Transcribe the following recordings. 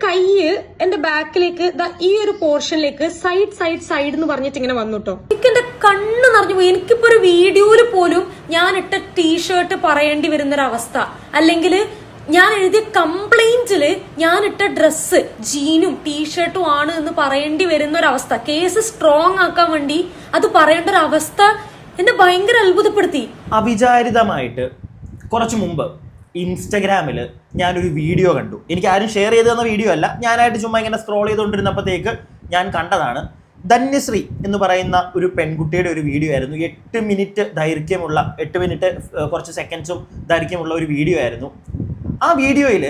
കൈയ്യ് എന്റെ ബാക്കിലേക്ക് ഈ ഒരു പോർഷനിലേക്ക് സൈഡ് എന്ന് പറഞ്ഞിട്ട് ഇങ്ങനെ വന്നുട്ടോ. എനിക്ക് എന്റെ കണ്ണ് നിറഞ്ഞു പോയി. എനിക്കിപ്പോ ഒരു വീഡിയോയില് പോലും ഞാൻ ഇട്ട ടീഷർട്ട് പറയേണ്ടി വരുന്നൊരവസ്ഥ, അല്ലെങ്കിൽ ഞാൻ എഴുതിയ കംപ്ലൈന്റില് ഞാൻ ഇട്ട ഡ്രസ്സ് ജീനും ടീഷർട്ടും ആണ് എന്ന് പറയേണ്ടി വരുന്ന ഒരവസ്ഥ, കേസ് സ്ട്രോങ് ആക്കാൻ വേണ്ടി അത് പറയേണ്ട ഒരു അവസ്ഥ എന്നെ ഭയങ്കര അത്ഭുതപ്പെടുത്തി. അവിചാരിതമായിട്ട് കുറച്ചു മുമ്പ് ഇൻസ്റ്റഗ്രാമിൽ ഞാനൊരു വീഡിയോ കണ്ടു. എനിക്ക് ആരും ഷെയർ ചെയ്ത് തന്ന വീഡിയോ അല്ല, ഞാനായിട്ട് ചുമ്മാ ഇങ്ങനെ സ്ക്രോൾ ചെയ്തുകൊണ്ടിരുന്നപ്പോഴത്തേക്ക് ഞാൻ കണ്ടതാണ്. ധന്യശ്രീ എന്ന് പറയുന്ന ഒരു പെൺകുട്ടിയുടെ ഒരു വീഡിയോ ആയിരുന്നു. 8 മിനിറ്റ് ദൈർഘ്യമുള്ള 8 മിനിറ്റ് കുറച്ച് സെക്കൻഡ്സും ദൈർഘ്യമുള്ള ഒരു വീഡിയോ ആയിരുന്നു. ആ വീഡിയോയിൽ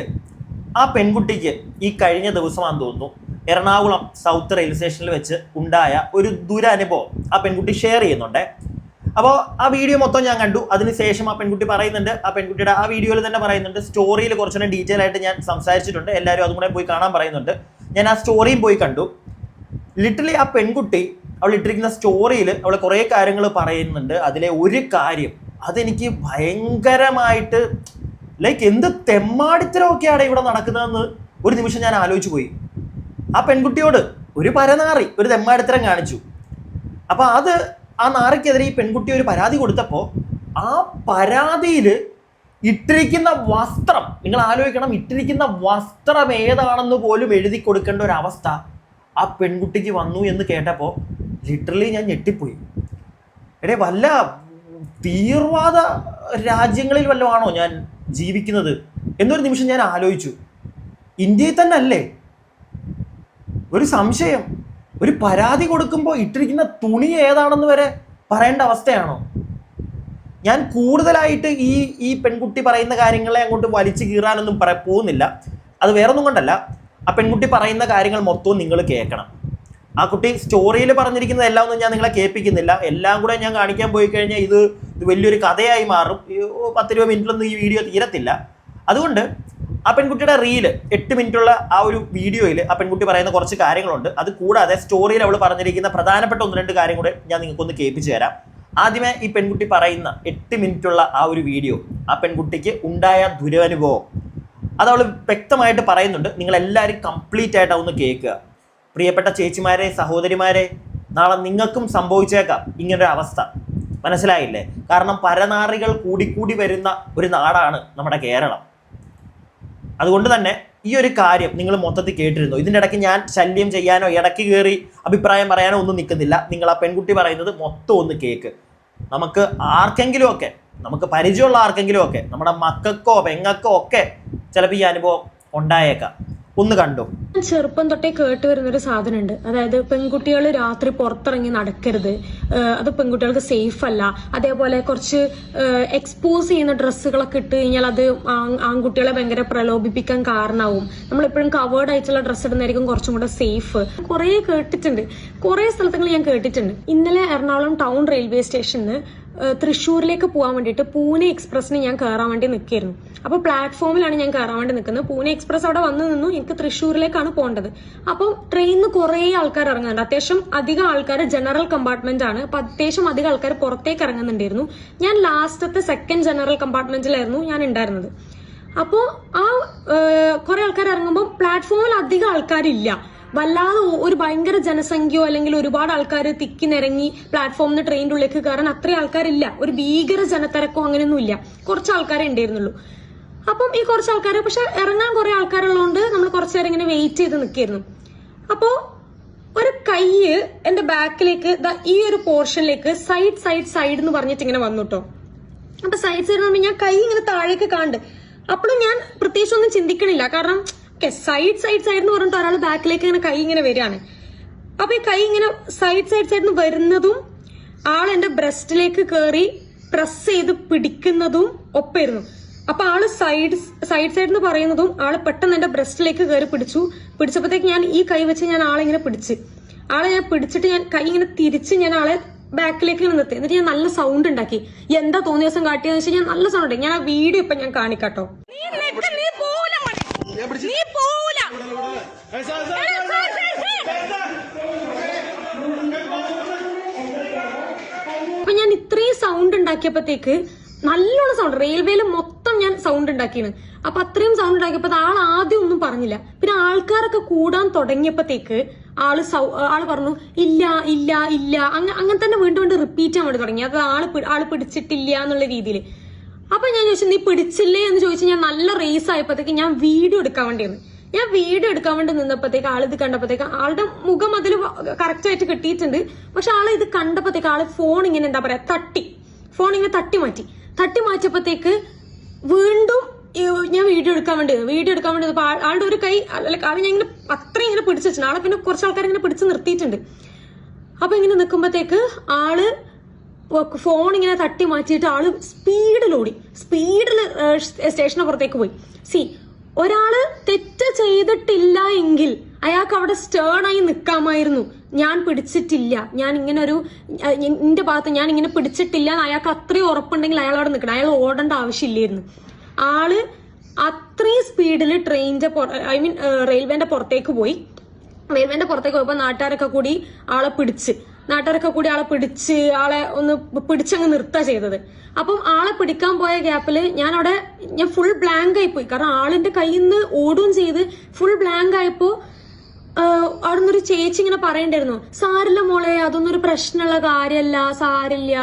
ആ പെൺകുട്ടിക്ക് ഈ കഴിഞ്ഞ ദിവസമാണെന്ന് തോന്നുന്നു എറണാകുളം സൗത്ത് റെയിൽവേ സ്റ്റേഷനിൽ വെച്ച് ഉണ്ടായ ഒരു ദുരനുഭവം ആ പെൺകുട്ടി ഷെയർ ചെയ്യുന്നുണ്ട്. അപ്പോൾ ആ വീഡിയോ മൊത്തം ഞാൻ കണ്ടു. അതിനുശേഷം ആ പെൺകുട്ടി പറയുന്നുണ്ട്, ആ പെൺകുട്ടിയുടെ ആ വീഡിയോയിൽ തന്നെ പറയുന്നുണ്ട്, സ്റ്റോറിയിൽ കുറച്ചുകൂടെ ഡീറ്റെയിൽ ആയിട്ട് ഞാൻ സംസാരിച്ചിട്ടുണ്ട്, എല്ലാവരും അതും കൂടെ പോയി കാണാൻ പറയുന്നുണ്ട്. ഞാൻ ആ സ്റ്റോറിയും പോയി കണ്ടു. ലിറ്ററലി ആ പെൺകുട്ടി അവൾ ഇട്ടിരിക്കുന്ന സ്റ്റോറിയിൽ അവൾ കുറേ കാര്യങ്ങൾ പറയുന്നുണ്ട്. അതിലെ ഒരു കാര്യം അതെനിക്ക് ഭയങ്കരമായിട്ട് ലൈക്ക് എന്ത് തെമ്മാടിത്തരമൊക്കെയാണ് ഇവിടെ നടക്കുന്നതെന്ന് ഒരു നിമിഷം ഞാൻ ആലോചിച്ചു പോയി. ആ പെൺകുട്ടിയോട് ഒരു പരനാറി ഒരു തെമ്മാടിത്തരം കാണിച്ചു. അപ്പോൾ അത് ആ നാറിക്കെതിരെ ഈ പെൺകുട്ടി ഒരു പരാതി കൊടുത്തപ്പോൾ ആ പരാതിയിൽ ഇട്ടിരിക്കുന്ന വസ്ത്രം, നിങ്ങൾ ആലോചിക്കണം, ഇട്ടിരിക്കുന്ന വസ്ത്രം ഏതാണെന്ന് പോലും എഴുതി കൊടുക്കേണ്ട ഒരു അവസ്ഥ ആ പെൺകുട്ടിക്ക് വന്നു എന്ന് കേട്ടപ്പോൾ ലിറ്ററലി ഞാൻ ഞെട്ടിപ്പോയി. വല്ല തീവ്രവാദ രാജ്യങ്ങളിൽ വല്ലതാണോ ഞാൻ ജീവിക്കുന്നത് എന്നൊരു നിമിഷം ഞാൻ ആലോചിച്ചു. ഇന്ത്യയിൽ തന്നെ അല്ലേ? ഒരു സംശയം, ഒരു പരാതി കൊടുക്കുമ്പോൾ ഇട്ടിരിക്കുന്ന തുണി ഏതാണെന്ന് വരെ പറയേണ്ട അവസ്ഥയാണോ? ഞാൻ കൂടുതലായിട്ട് ഈ പെൺകുട്ടി പറയുന്ന കാര്യങ്ങളെ അങ്ങോട്ട് വലിച്ചു കീറാനൊന്നും പോകുന്നില്ല. അത് വേറൊന്നും കൊണ്ടല്ല, ആ പെൺകുട്ടി പറയുന്ന കാര്യങ്ങൾ മൊത്തവും നിങ്ങൾ കേൾക്കണം. ആ കുട്ടി സ്റ്റോറിയിൽ പറഞ്ഞിരിക്കുന്നത് എല്ലാം ഒന്നും ഞാൻ നിങ്ങളെ കേൾപ്പിക്കുന്നില്ല. എല്ലാം കൂടെ ഞാൻ കാണിക്കാൻ പോയി കഴിഞ്ഞാൽ ഇത് വലിയൊരു കഥയായി മാറും. 10-20 മിനിറ്റിലൊന്നും ഈ വീഡിയോ തീരത്തില്ല. അതുകൊണ്ട് ആ പെൺകുട്ടിയുടെ റീല് 8 മിനിറ്റുള്ള ആ ഒരു വീഡിയോയിൽ ആ പെൺകുട്ടി പറയുന്ന കുറച്ച് കാര്യങ്ങളുണ്ട്. അത് കൂടാതെ സ്റ്റോറിയിൽ അവൾ പറഞ്ഞിരിക്കുന്ന പ്രധാനപ്പെട്ട 1-2 കാര്യം കൂടെ ഞാൻ നിങ്ങൾക്കൊന്ന് കേൾപ്പിച്ചു തരാം. ആദ്യമേ ഈ പെൺകുട്ടി പറയുന്ന 8 മിനിറ്റുള്ള ആ ഒരു വീഡിയോ, ആ പെൺകുട്ടിക്ക് ഉണ്ടായ ദുരനുഭവം അത് അവൾ വ്യക്തമായിട്ട് പറയുന്നുണ്ട്. നിങ്ങളെല്ലാവരും കംപ്ലീറ്റ് ആയിട്ട് അതൊന്ന് കേൾക്കുക. പ്രിയപ്പെട്ട ചേച്ചിമാരെ, സഹോദരിമാരെ, നാളെ നിങ്ങൾക്കും സംഭവിച്ചേക്കാം ഇങ്ങനൊരു അവസ്ഥ. മനസ്സിലായില്ലേ? കാരണം പരനാറികൾ കൂടിക്കൂടി വരുന്ന ഒരു നാടാണ് നമ്മുടെ കേരളം. അതുകൊണ്ട് തന്നെ ഈ ഒരു കാര്യം നിങ്ങൾ മൊത്തത്തിൽ കേട്ടിരുന്നു. ഇതിൻ്റെ ഇടയ്ക്ക് ഞാൻ ശല്യം ചെയ്യാനോ ഇടയ്ക്ക് കയറി അഭിപ്രായം പറയാനോ ഒന്നും നിൽക്കുന്നില്ല. നിങ്ങൾ ആ പെൺകുട്ടി പറയുന്നത് മൊത്തം ഒന്ന് കേൾക്ക്. നമുക്ക് ആർക്കെങ്കിലും ഒക്കെ, നമുക്ക് പരിചയമുള്ള ആർക്കെങ്കിലും ഒക്കെ, നമ്മുടെ മക്കൾക്കോ പെങ്ങൾക്കോ ഒക്കെ ചിലപ്പോൾ ഈ അനുഭവം ഉണ്ടായേക്കാം. ഒന്ന് കണ്ടോ. ചെറുപ്പം തൊട്ടേ കേട്ട് വരുന്നൊരു സാധനമുണ്ട്, അതായത് പെൺകുട്ടികൾ രാത്രി പുറത്തിറങ്ങി നടക്കരുത്, അത് പെൺകുട്ടികൾക്ക് സേഫ് അല്ല. അതേപോലെ കുറച്ച് എക്സ്പോസ് ചെയ്യുന്ന ഡ്രസ്സുകളൊക്കെ ഇട്ട് കഴിഞ്ഞാൽ അത് ആൺകുട്ടികളെ ഭയങ്കര പ്രലോഭിപ്പിക്കാൻ കാരണമാവും. നമ്മളെപ്പോഴും കവേർഡ് ആയിട്ടുള്ള ഡ്രസ്സ് ഇടുന്നതായിരിക്കും കുറച്ചും കൂടെ സേഫ്. കുറെ കേട്ടിട്ടുണ്ട്, കുറെ സ്ഥലത്തുകൾ ഞാൻ കേട്ടിട്ടുണ്ട്. ഇന്നലെ എറണാകുളം ടൗൺ റെയിൽവേ സ്റ്റേഷനിൽ തൃശ്ശൂരിലേക്ക് പോകാൻ വേണ്ടിയിട്ട് പൂനെ എക്സ്പ്രസിന് ഞാൻ കയറാൻ വേണ്ടി നിൽക്കായിരുന്നു. അപ്പോൾ പ്ലാറ്റ്ഫോമിലാണ് ഞാൻ കയറാൻ വേണ്ടി നിൽക്കുന്നത്. പൂനെ എക്സ്പ്രസ് അവിടെ വന്നു നിന്നു. എനിക്ക് തൃശ്ശൂരിലേക്കാണ് പോകേണ്ടത്. അപ്പം ട്രെയിനിൽ കുറേ ആൾക്കാർ ഇറങ്ങുന്നുണ്ട്. അത്യാവശ്യം അധികം ആൾക്കാർ ജനറൽ കമ്പാർട്ട്മെന്റ് ആണ്. അപ്പൊ അത്യാവശ്യം അധികം ആൾക്കാർ പുറത്തേക്ക് ഇറങ്ങുന്നുണ്ടായിരുന്നു. ഞാൻ ലാസ്റ്റത്തെ സെക്കൻഡ് ജനറൽ കമ്പാർട്ട്മെന്റിലായിരുന്നു ഞാൻ ഉണ്ടായിരുന്നത്. അപ്പോൾ ആ കുറെ ആൾക്കാർ ഇറങ്ങുമ്പോൾ പ്ലാറ്റ്ഫോമിൽ അധികം ആൾക്കാരില്ല. വല്ലാതെ ഒരു ഭയങ്കര ജനസംഖ്യയോ അല്ലെങ്കിൽ ഒരുപാട് ആൾക്കാർ തിക്കി നിരങ്ങി പ്ലാറ്റ്ഫോമിൽ നിന്ന് ട്രെയിനിന്റെ ഉള്ളിലേക്ക് കയറാൻ അത്രയും ആൾക്കാരില്ല. ഒരു ഭീകര ജനത്തിരക്കോ അങ്ങനെയൊന്നും ഇല്ല. കുറച്ച് ആൾക്കാരെ ഉണ്ടായിരുന്നുള്ളൂ. അപ്പം ഈ കുറച്ച് ആൾക്കാർ, പക്ഷെ ഇറങ്ങാൻ കുറെ ആൾക്കാരുള്ളതുകൊണ്ട് നമ്മൾ കുറച്ചു നേരം ഇങ്ങനെ വെയിറ്റ് ചെയ്ത് നിൽക്കായിരുന്നു. അപ്പോ ഒരു കൈയ്യ് എന്റെ ബാക്കിലേക്ക് ഈ ഒരു പോർഷനിലേക്ക് സൈഡ് എന്ന് പറഞ്ഞിട്ട് ഇങ്ങനെ വന്നുട്ടോ. അപ്പൊ സൈഡ് ഞാൻ കൈ ഇങ്ങനെ താഴേക്ക് കാണുന്നുണ്ട്. അപ്പോഴും ഞാൻ പ്രത്യേകിച്ച് ഒന്നും ചിന്തിക്കണില്ല. കാരണം സൈഡ് എന്ന് പറഞ്ഞിട്ട് ഒരാൾ ബാക്കിലേക്ക് ഇങ്ങനെ കൈ ഇങ്ങനെ വരികയാണ്. അപ്പൊ ഈ കൈ ഇങ്ങനെ സൈഡ് വരുന്നതും ആൾ എന്റെ ബ്രസ്റ്റിലേക്ക് കയറി പ്രസ് ചെയ്ത് പിടിക്കുന്നതും ഒപ്പായിരുന്നു. അപ്പൊ ആള് സൈഡ് എന്ന് പറയുന്നതും ആള് പെട്ടെന്ന് എന്റെ ബ്രസ്റ്റിലേക്ക് കയറി പിടിച്ചപ്പോഴത്തേക്ക് ഞാൻ ഈ കൈ വെച്ച് ഞാൻ ആളെ ഇങ്ങനെ ആളെ ഞാൻ പിടിച്ചിട്ട് ഞാൻ കൈ ഇങ്ങനെ തിരിച്ച് ഞാൻ ആളെ ബാക്കിലേക്ക് ഇങ്ങനെ നിർത്തി. എന്നിട്ട് ഞാൻ നല്ല സൗണ്ട് ഉണ്ടാക്കി. എന്താ തോന്നിയ ദിവസം കാട്ടിയെന്ന് വെച്ചാൽ ഞാൻ നല്ല സൗണ്ട് ഉണ്ടാക്കി. ഞാൻ ആ വീഡിയോ ഇപ്പൊ ഞാൻ കാണിക്കാട്ടോ. അപ്പൊ ഞാൻ ഇത്രയും സൗണ്ട് ഉണ്ടാക്കിയപ്പോഴത്തേക്ക് നല്ലോണം സൗണ്ട്, റെയിൽവേയിൽ മൊത്തം ഞാൻ സൗണ്ട് ഉണ്ടാക്കിയാണ്. അപ്പൊ അത്രയും സൗണ്ട് ഉണ്ടാക്കിയപ്പോ ആൾ ആദ്യം ഒന്നും പറഞ്ഞില്ല. പിന്നെ ആൾക്കാരൊക്കെ കൂടാൻ തുടങ്ങിയപ്പോഴത്തേക്ക് ആള് പറഞ്ഞു ഇല്ല ഇല്ല ഇല്ല, അങ്ങനെ തന്നെ വീണ്ടും വീണ്ടും റിപ്പീറ്റ് ചെയ്യാൻ വേണ്ടി തുടങ്ങി. അത് ആള് പിടിച്ചിട്ടില്ല എന്നുള്ള രീതിയിൽ. അപ്പൊ ഞാൻ ചോദിച്ചു നീ പിടിച്ചില്ലേ എന്ന് ചോദിച്ചു. ഞാൻ നല്ല റേസ് ആയപ്പോഴത്തേക്ക് ഞാൻ വീഡിയോ എടുക്കാൻ വേണ്ടി നിന്നപ്പോഴത്തേക്ക് ആൾ ഇത് കണ്ടപ്പോഴത്തേക്ക് ആളുടെ മുഖം അതിൽ കറക്റ്റ് ആയിട്ട് കിട്ടിയിട്ടുണ്ട്. പക്ഷെ ആള് ഇത് കണ്ടപ്പോഴത്തേക്ക് ആള് ഫോൺ ഇങ്ങനെ എന്താ പറയാ ഫോൺ ഇങ്ങനെ തട്ടി മാറ്റിയപ്പോഴത്തേക്ക് വീണ്ടും ഞാൻ വീഡിയോ എടുക്കാൻ വേണ്ടി ആളുടെ ഒരു കൈ ആള് ഞാൻ ഇങ്ങനെ അത്രയും ഇങ്ങനെ പിടിച്ചു വെച്ചിട്ടുണ്ട്. ആളെ പിന്നെ കുറച്ച് ആൾക്കാർ ഇങ്ങനെ പിടിച്ച് നിർത്തിയിട്ടുണ്ട്. അപ്പൊ ഇങ്ങനെ നിൽക്കുമ്പോഴത്തേക്ക് ആള് ഫോൺ ഇങ്ങനെ തട്ടി മാറ്റിയിട്ട് ആള് സ്പീഡിൽ സ്റ്റേഷന് പുറത്തേക്ക് പോയി. ഒരാള് തെറ്റ് ചെയ്തിട്ടില്ല എങ്കിൽ അയാൾക്ക് അവിടെ സ്റ്റേണായി നിൽക്കാമായിരുന്നു. ഞാൻ പിടിച്ചിട്ടില്ല, ഞാൻ ഇങ്ങനെ എന്റെ ഭാഗത്ത് ഞാൻ ഇങ്ങനെ പിടിച്ചിട്ടില്ല എന്ന് അയാൾക്ക് അത്രയും ഉറപ്പുണ്ടെങ്കിൽ അയാൾ അവിടെ നിൽക്കണം. അയാൾ ഓടേണ്ട ആവശ്യമില്ലായിരുന്നു. ആള് അത്രയും സ്പീഡിൽ റെയിൽവേന്റെ പുറത്തേക്ക് പോയപ്പോ നാട്ടുകാരൊക്കെ കൂടി ആളെ പിടിച്ച് ആളെ ഒന്ന് പിടിച്ചങ്ങ് നിർത്താ ചെയ്തത്. അപ്പം ആളെ പിടിക്കാൻ പോയ ഗ്യാപ്പില് ഞാൻ ഫുൾ ബ്ലാങ്ക് ആയിപ്പോയി. കാരണം ആളിന്റെ കയ്യിൽ നിന്ന് ഓടുകയും ചെയ്ത് ഫുൾ ബ്ലാങ്ക് ആയപ്പോ അവിടെ നിന്നൊരു ചേച്ചി ഇങ്ങനെ പറയണ്ടായിരുന്നു, സാരില്ല മോളെ, അതൊന്നും ഒരു പ്രശ്നമുള്ള കാര്യമല്ല, സാരില്ല,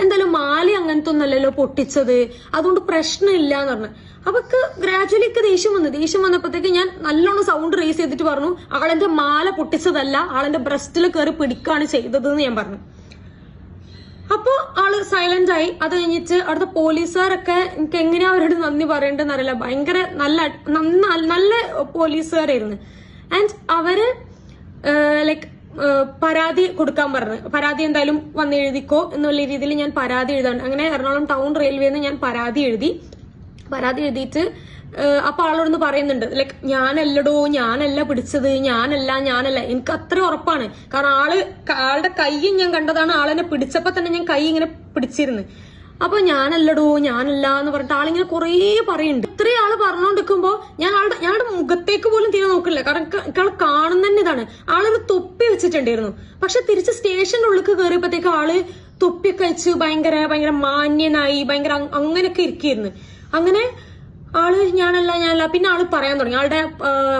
എന്തായാലും മാല അങ്ങനത്തെ ഒന്നല്ലല്ലോ പൊട്ടിച്ചത്, അതുകൊണ്ട് പ്രശ്നമില്ല എന്ന് പറഞ്ഞു. അവക്ക് ഗ്രാജുവലി ദേഷ്യം വന്നപ്പോഴത്തേക്ക് ഞാൻ നല്ലോണം സൗണ്ട് റേസ് ചെയ്തിട്ട് പറഞ്ഞു ആളെന്റെ മാല പൊട്ടിച്ചതല്ല, ആളെന്റെ ബ്രസ്റ്റിൽ കയറി പിടിക്കുകയാണ് ചെയ്തതെന്ന് ഞാൻ പറഞ്ഞു. അപ്പൊ ആള് സൈലന്റ് ആയി. അത് കഴിഞ്ഞിട്ട് അവിടുത്തെ പോലീസുകാരൊക്കെ എനിക്ക് എങ്ങനെയാ അവരോട് നന്ദി പറയേണ്ടതെന്ന് അറിയില്ല. ഭയങ്കര നല്ല പോലീസുകാരായിരുന്നു. ആൻഡ് അവര് പരാതി കൊടുക്കാൻ പറഞ്ഞു. പരാതി എന്തായാലും വന്ന് എഴുതിക്കോ എന്നുള്ള രീതിയിൽ ഞാൻ പരാതി എഴുതാൻ അങ്ങനെ എറണാകുളം ടൗൺ റെയിൽവേന്ന് ഞാൻ പരാതി എഴുതിയിട്ട് അപ്പൊ ആളോടൊന്ന് പറയുന്നുണ്ട് ഞാനല്ല പിടിച്ചത്, ഞാനല്ല എനിക്ക് അത്ര ഉറപ്പാണ്. കാരണം ആളുടെ കൈ ഞാൻ കണ്ടതാണ്. ആളെന്നെ പിടിച്ചപ്പോ തന്നെ ഞാൻ കൈ ഇങ്ങനെ പിടിച്ചിരുന്നു. അപ്പൊ ഞാനല്ല എന്ന് പറഞ്ഞിട്ട് ആളിങ്ങനെ കുറേ പറയുന്നുണ്ട്. ഇത്രയും ആള് പറഞ്ഞോണ്ടിരിക്കുമ്പോ ഞാൻ ഞങ്ങളുടെ മുഖത്തേക്ക് പോലും തീരെ നോക്കില്ല. കാരണം ആള് കാണുന്ന തന്നെ ഇതാണ്. ആളൊരു തൊപ്പി വെച്ചിട്ടുണ്ടായിരുന്നു. പക്ഷെ തിരിച്ച് സ്റ്റേഷന്റെ ഉള്ളിൽ കയറിയപ്പോഴത്തേക്ക് ആള് തൊപ്പിയൊക്കെ വെച്ച് ഭയങ്കര മാന്യനായി അങ്ങനെയൊക്കെ ഇരിക്കുന്നു. അങ്ങനെ ആള് ഞാനല്ല പിന്നെ ആള് പറയാൻ തുടങ്ങി. ആളുടെ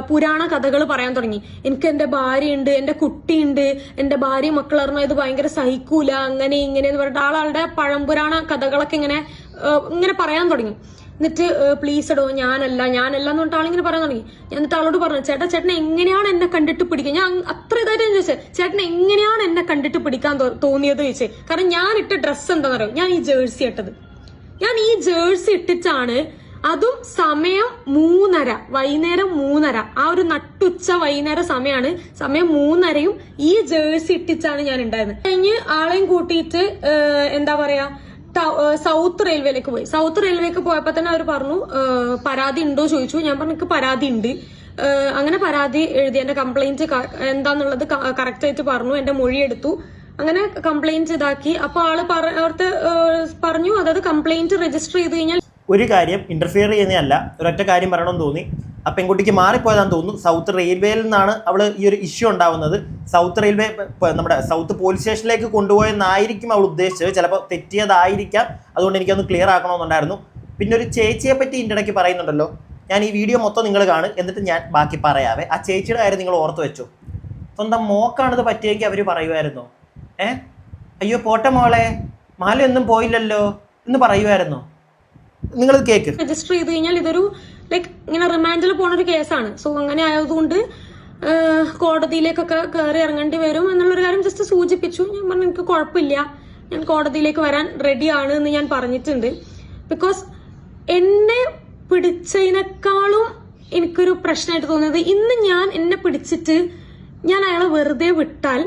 പുരാണ കഥകൾ പറയാൻ തുടങ്ങി. എനിക്ക് എന്റെ ഭാര്യയുണ്ട്, എന്റെ കുട്ടിയുണ്ട്, എന്റെ ഭാര്യ മക്കളറിഞ്ഞ ഇത് ഭയങ്കര സഹിക്കൂല, അങ്ങനെ ഇങ്ങനെ എന്ന് പറഞ്ഞിട്ട് ആളുടെ പഴംപുരാണ കഥകളൊക്കെ ഇങ്ങനെ പറയാൻ തുടങ്ങി. എന്നിട്ട് പ്ലീസ് എടോ ഞാനല്ല എന്ന് പറഞ്ഞിട്ട് ആളിങ്ങനെ പറയാൻ തുടങ്ങി. എന്നിട്ട് ആളോട് പറഞ്ഞു, ചേട്ടൻ എങ്ങനെയാണ് എന്നെ കണ്ടിട്ട് പിടിക്കുക? ഞാൻ അത്ര ഇതായിട്ട് ചോദിച്ചത്, ചേട്ടൻ എങ്ങനെയാണ് എന്നെ കണ്ടിട്ട് പിടിക്കാൻ തോന്നിയത് ചോദിച്ചേ. കാരണം ഞാൻ ഇട്ട ഡ്രസ്സ് എന്താണെന്ന് അറിയോ? ഞാൻ ഈ ജേഴ്സി ഇട്ടിട്ടാണ്, അതും സമയം 3:30, വൈകുന്നേരം 3:30, ആ ഒരു നട്ടുച്ച വൈകുന്നേരം സമയം 3:30യും ഈ ജേഴ്സി ഇട്ടിച്ചാണ് ഞാൻ ഉണ്ടായിരുന്നത്. കഴിഞ്ഞ് ആളെയും കൂട്ടിയിട്ട് എന്താ പറയാ സൗത്ത് റെയിൽവേക്ക് പോയപ്പോ തന്നെ അവർ പറഞ്ഞു പരാതി ഉണ്ടോ ചോദിച്ചു. ഞാൻ പറഞ്ഞു എനിക്ക് പരാതി ഉണ്ട്. അങ്ങനെ പരാതി എഴുതി എന്റെ കംപ്ലൈന്റ് എന്താന്നുള്ളത് കറക്റ്റ് ആയിട്ട് പറഞ്ഞു. എന്റെ മൊഴി എടുത്തു. അങ്ങനെ കംപ്ലൈന്റ് ഇതാക്കി. അപ്പൊ ആള് പറഞ്ഞു അതായത് കംപ്ലൈന്റ് രജിസ്റ്റർ ചെയ്ത് കഴിഞ്ഞാൽ ഒരു കാര്യം ഇന്റർഫിയർ ചെയ്യുന്നതല്ല, ഒരൊറ്റ കാര്യം പറയണമെന്ന് തോന്നി. ആ പെൺകുട്ടിക്ക് മാറിപ്പോയതാന്ന് തോന്നുന്നു. സൗത്ത് റെയിൽവേയിൽ നിന്നാണ് അവള് ഈ ഒരു ഇഷ്യൂ ഉണ്ടാവുന്നത്. നമ്മുടെ സൗത്ത് പോലീസ് സ്റ്റേഷനിലേക്ക് കൊണ്ടുപോയെന്നായിരിക്കും അവൾ ഉദ്ദേശിച്ചത്. ചിലപ്പോൾ തെറ്റിയതായിരിക്കാം. അതുകൊണ്ട് എനിക്കൊന്ന് ക്ലിയർ ആക്കണമെന്നുണ്ടായിരുന്നു. പിന്നെ ഒരു ചേച്ചിയെ പറ്റി ഇതിൻ്റെ ഇടയ്ക്ക് പറയുന്നുണ്ടല്ലോ. ഞാൻ ഈ വീഡിയോ മൊത്തം നിങ്ങൾ കാണും, എന്നിട്ട് ഞാൻ ബാക്കി പറയാവേ. ആ ചേച്ചിയുടെ കാര്യം നിങ്ങൾ ഓർത്ത് വെച്ചോ. സ്വന്തം മോക്കാണിത് പറ്റിയെങ്കിൽ അവർ പറയുമായിരുന്നോ? അയ്യോ പോട്ടെ മോളെ, മാലയൊന്നും പോയില്ലല്ലോ എന്ന് പറയുമായിരുന്നോ? നിങ്ങൾ കേക്ക്. രജിസ്റ്റർ ചെയ്ത് കഴിഞ്ഞാൽ ഇതൊരു ഇങ്ങനെ റിമാൻഡിൽ പോണ ഒരു കേസാണ്. സോ അങ്ങനെ ആയതുകൊണ്ട് കോടതിയിലേക്കൊക്കെ കയറി ഇറങ്ങേണ്ടി വരും എന്നുള്ളൊരു കാര്യം ജസ്റ്റ് സൂചിപ്പിച്ചു. ഞാൻ പറഞ്ഞു എനിക്ക് കുഴപ്പമില്ല, ഞാൻ കോടതിയിലേക്ക് വരാൻ റെഡിയാണ് എന്ന് ഞാൻ പറഞ്ഞിട്ടുണ്ട്. ബിക്കോസ് എന്നെ പിടിച്ചതിനേക്കാളും എനിക്കൊരു പ്രശ്നമായിട്ട് തോന്നിയത്, ഇന്ന് എന്നെ പിടിച്ചിട്ട് ഞാൻ അയാളെ വെറുതെ വിട്ടാൽ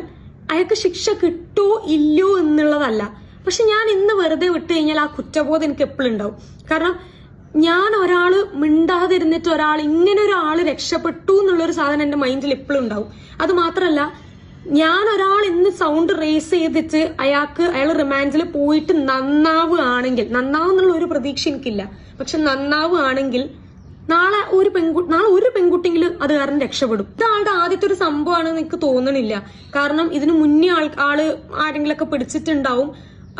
അയാൾക്ക് ശിക്ഷ കിട്ടോ ഇല്ലയോ എന്നുള്ളതല്ല. പക്ഷെ ഞാൻ ഇന്ന് വെറുതെ വിട്ട് കഴിഞ്ഞാൽ ആ കുറ്റബോധം എനിക്ക് എപ്പോഴും ഉണ്ടാവും. കാരണം ഞാൻ ഒരാള് മിണ്ടാതിരുന്നിട്ട് ഇങ്ങനെ ഒരാള് രക്ഷപ്പെട്ടു എന്നുള്ളൊരു സാധനം എന്റെ മൈൻഡിൽ എപ്പോഴും ഉണ്ടാവും. അത് മാത്രല്ല, ഞാൻ ഇന്ന് സൗണ്ട് റേസ് ചെയ്തിട്ട് അയാൾ റിമാൻഡിൽ പോയിട്ട് നന്നാവുന്നുള്ള ഒരു പ്രതീക്ഷ എനിക്കില്ല. പക്ഷെ നന്നാവുകയാണെങ്കിൽ നാളെ ഒരു പെൺകുട്ടിയെങ്കിലും അത് കാരണം രക്ഷപ്പെടും. ഇത് ആളുടെ ആദ്യത്തെ ഒരു സംഭവമാണെന്ന് എനിക്ക് തോന്നണില്ല. കാരണം ഇതിനു മുന്നേ ആള് ആരെങ്കിലൊക്കെ പിടിച്ചിട്ടുണ്ടാവും.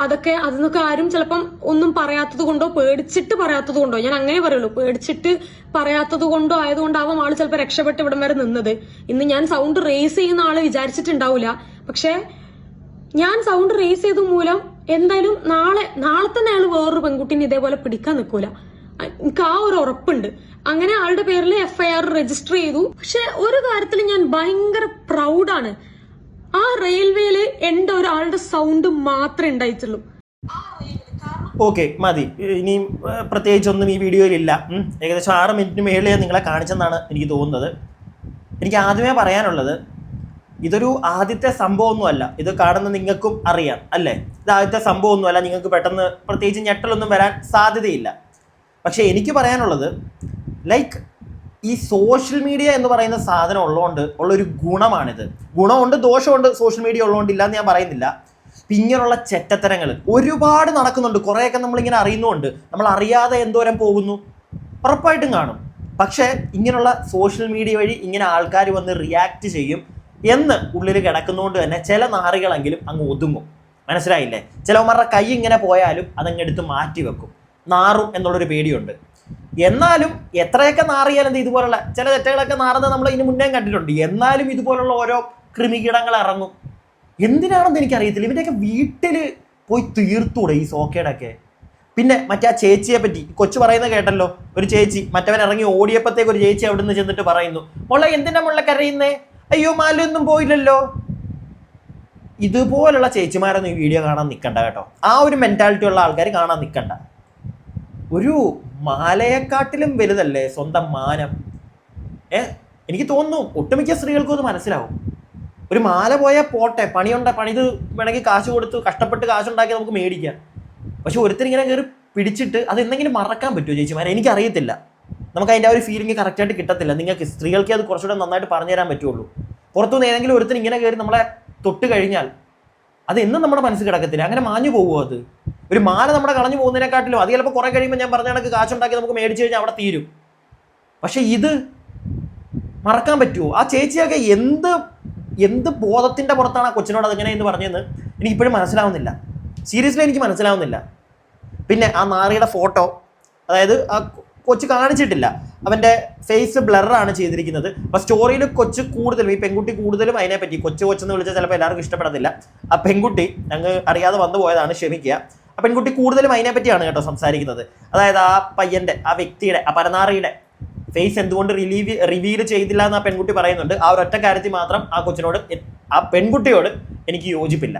അതിനൊക്കെ ആരും ചിലപ്പം ഒന്നും പറയാത്തത് കൊണ്ടോ പേടിച്ചിട്ട് പറയാത്തത് കൊണ്ടോ, ഞാൻ അങ്ങനെ പറയുള്ളൂ, പേടിച്ചിട്ട് പറയാത്തത് കൊണ്ടോ ആയതുകൊണ്ടാവും ആള് ചിലപ്പോൾ രക്ഷപ്പെട്ട് ഇവിടം വരെ നിന്നത്. ഇന്ന് ഞാൻ സൗണ്ട് റേസ് ചെയ്യുന്ന ആള് വിചാരിച്ചിട്ടുണ്ടാവില്ല. പക്ഷെ ഞാൻ സൗണ്ട് റേസ് ചെയ്ത മൂലം എന്തായാലും നാളെ തന്നെ അയാൾ വേറൊരു പെൺകുട്ടീനെ ഇതേപോലെ പിടിക്കാൻ നിൽക്കൂല. എനിക്ക് ആ ഒരു ഉറപ്പുണ്ട്. അങ്ങനെ ആളുടെ പേരിൽ FIR രജിസ്റ്റർ ചെയ്തു. പക്ഷെ ഒരു കാര്യത്തിൽ ഞാൻ ഭയങ്കര പ്രൗഡാണ്. ആ റെയിൽവേയില് എന്റെ ഒരാളുടെ സൗണ്ട് മാത്രമേ ഉണ്ടായിട്ടുള്ളൂ. ഓക്കെ, മതി. ഇനിയും പ്രത്യേകിച്ചൊന്നും ഈ വീഡിയോയിലില്ല. ഏകദേശം 6 മിനിറ്റിന് മേളിൽ ഞാൻ നിങ്ങളെ കാണിച്ചെന്നാണ് എനിക്ക് തോന്നുന്നത്. എനിക്ക് ആദ്യമേ പറയാനുള്ളത്, ഇതൊരു ആദ്യത്തെ സംഭവമൊന്നുമല്ല. ഇത് കാണുന്ന നിങ്ങൾക്കും അറിയാം അല്ലേ, ഇത് ആദ്യത്തെ സംഭവമൊന്നുമല്ല. നിങ്ങൾക്ക് പെട്ടെന്ന് പ്രത്യേകിച്ച് ഞെട്ടലൊന്നും വരാൻ സാധ്യതയില്ല. പക്ഷെ എനിക്ക് പറയാനുള്ളത്, ലൈക്ക് ഈ സോഷ്യൽ മീഡിയ എന്ന് പറയുന്ന സാധനം ഉള്ളതുകൊണ്ട് ഉള്ളൊരു ഗുണമാണിത്. ഗുണമുണ്ട് ദോഷമുണ്ട് സോഷ്യൽ മീഡിയ ഉള്ളതുകൊണ്ട്, ഇല്ലാന്ന് ഞാൻ പറയുന്നില്ല. ഇങ്ങനെയുള്ള ചെറ്റത്തരങ്ങൾ ഒരുപാട് നടക്കുന്നുണ്ട്. കുറേയൊക്കെ നമ്മളിങ്ങനെ അറിയുന്നുണ്ട്, നമ്മൾ അറിയാതെ എന്തോരം പോകുന്നു ഉറപ്പായിട്ടും കാണും. പക്ഷേ ഇങ്ങനെയുള്ള സോഷ്യൽ മീഡിയ വഴി ഇങ്ങനെ ആൾക്കാർ വന്ന് റിയാക്ട് ചെയ്യും എന്ന് ഉള്ളിൽ കിടക്കുന്നതുകൊണ്ട് തന്നെ ചില നാറികളെങ്കിലും അങ്ങ് ഒതുങ്ങും. മനസ്സിലായില്ലേ? ചിലവന്മാരുടെ കൈ ഇങ്ങനെ പോയാലും അതങ്ങ് എടുത്ത് മാറ്റി വെക്കും. നാറും എന്നുള്ളൊരു പേടിയുണ്ട്. എന്നാലും എത്രയൊക്കെ നാറിയാലും ഇതുപോലുള്ള ചില തെറ്റുകളൊക്കെ നാറുന്നത് നമ്മൾ ഇതിന് മുന്നേ കണ്ടിട്ടുണ്ട്. എന്നാലും ഇതുപോലുള്ള ഓരോ കൃമികീടങ്ങൾ ഇറങ്ങും. എന്തിനാണെന്ന് എനിക്കറിയത്തില്ല. ഇവൻ്റെയൊക്കെ വീട്ടിൽ പോയി തീർത്തൂടെ ഈ സോക്കേടെ ഒക്കെ. പിന്നെ മറ്റേ ആ ചേച്ചിയെ പറ്റി കൊച്ചു പറയുന്നത് കേട്ടല്ലോ. ഒരു ചേച്ചി മറ്റവൻ ഇറങ്ങി ഓടിയപ്പോഴത്തേക്ക് ഒരു ചേച്ചി അവിടെ നിന്ന് ചെന്നിട്ട് പറയുന്നു, മുള്ള എന്തിനാ മുള്ള കരയുന്നേ, അയ്യോ മാലൊന്നും പോയില്ലല്ലോ. ഇതുപോലുള്ള ചേച്ചിമാരൊന്നും ഈ വീഡിയോ കാണാൻ നിൽക്കണ്ട കേട്ടോ. ആ ഒരു മെൻറ്റാലിറ്റി ഉള്ള ആൾക്കാർ കാണാൻ നിൽക്കണ്ട. ഒരു മാലയെക്കാട്ടിലും വലുതല്ലേ സ്വന്തം മാനം. എനിക്ക് തോന്നുന്നു ഒട്ടുമിക്ക സ്ത്രീകൾക്കും അത് മനസ്സിലാവും. ഒരു മാല പോയാൽ പോട്ടെ, പണിത് വേണമെങ്കിൽ കാശ് കൊടുത്ത് കഷ്ടപ്പെട്ട് കാശുണ്ടാക്കി നമുക്ക് മേടിക്കാം. പക്ഷെ ഒരുത്തരിങ്ങനെ കയറി പിടിച്ചിട്ട് അത് എന്തെങ്കിലും മറക്കാൻ പറ്റുമോ ചേച്ചിമാരെ? എനിക്കറിയത്തില്ല. നമുക്ക് അതിൻ്റെ ആ ഒരു ഫീലിംഗ് കറക്റ്റായിട്ട് കിട്ടത്തില്ല. നിങ്ങൾക്ക് സ്ത്രീകൾക്ക് അത് കുറച്ചുകൂടെ നന്നായിട്ട് പറഞ്ഞു തരാൻ പറ്റുള്ളൂ. പുറത്തുനിന്ന് ഏതെങ്കിലും ഒരുത്തർ ഇങ്ങനെ കയറി നമ്മളെ തൊട്ട് കഴിഞ്ഞാൽ അത് എന്നും നമ്മുടെ മനസ്സിൽ കിടക്കത്തില്ല. അങ്ങനെ മാഞ്ഞു പോകുമോ അത്? ഒരു മാല നമ്മുടെ കളഞ്ഞു പോകുന്നതിനെക്കാട്ടിലും അത് ചിലപ്പോൾ കുറേ കഴിയുമ്പോൾ ഞാൻ പറഞ്ഞ കണക്ക് കാശുണ്ടാക്കി നമുക്ക് മേടിച്ചു കഴിഞ്ഞാൽ അവിടെ തീരും. പക്ഷെ ഇത് മറക്കാൻ പറ്റുമോ? ആ ചേച്ചിയൊക്കെ എന്ത് ബോധത്തിൻ്റെ പുറത്താണ് ആ കൊച്ചിനോട് അതെങ്ങനെ എന്ന് പറഞ്ഞതെന്ന് എനിക്കിപ്പോഴും മനസ്സിലാവുന്നില്ല. സീരിയസ്ലി എനിക്ക് മനസ്സിലാവുന്നില്ല. പിന്നെ ആ നാറിയുടെ ഫോട്ടോ, അതായത് ആ കൊച്ച് കാണിച്ചിട്ടില്ല, അവൻ്റെ ഫേസ് ബ്ലറാണ് ചെയ്തിരിക്കുന്നത്. അപ്പോൾ സ്റ്റോറിയിൽ കൊച്ച് കൂടുതലും ഈ പെൺകുട്ടി കൂടുതലും അതിനെപ്പറ്റി കൊച്ചെന്ന് വിളിച്ചാൽ ചിലപ്പോൾ എല്ലാവർക്കും ഇഷ്ടപ്പെടത്തില്ല. ആ പെൺകുട്ടി അങ്ങ് അറിയാതെ വന്നു പോയതാണ്, ക്ഷമിക്കുക. ആ പെൺകുട്ടി കൂടുതലും അതിനെപ്പറ്റിയാണ് കേട്ടോ സംസാരിക്കുന്നത്. അതായത് ആ പയ്യൻ്റെ, ആ വ്യക്തിയുടെ, ആ പരനാറിയുടെ ഫേസ് എന്തുകൊണ്ട് റിവീൽ ചെയ്തില്ല എന്ന് ആ പെൺകുട്ടി പറയുന്നുണ്ട്. ആ ഒരൊറ്റ കാര്യത്തിൽ മാത്രം ആ പെൺകുട്ടിയോട് എനിക്ക് യോജിപ്പില്ല.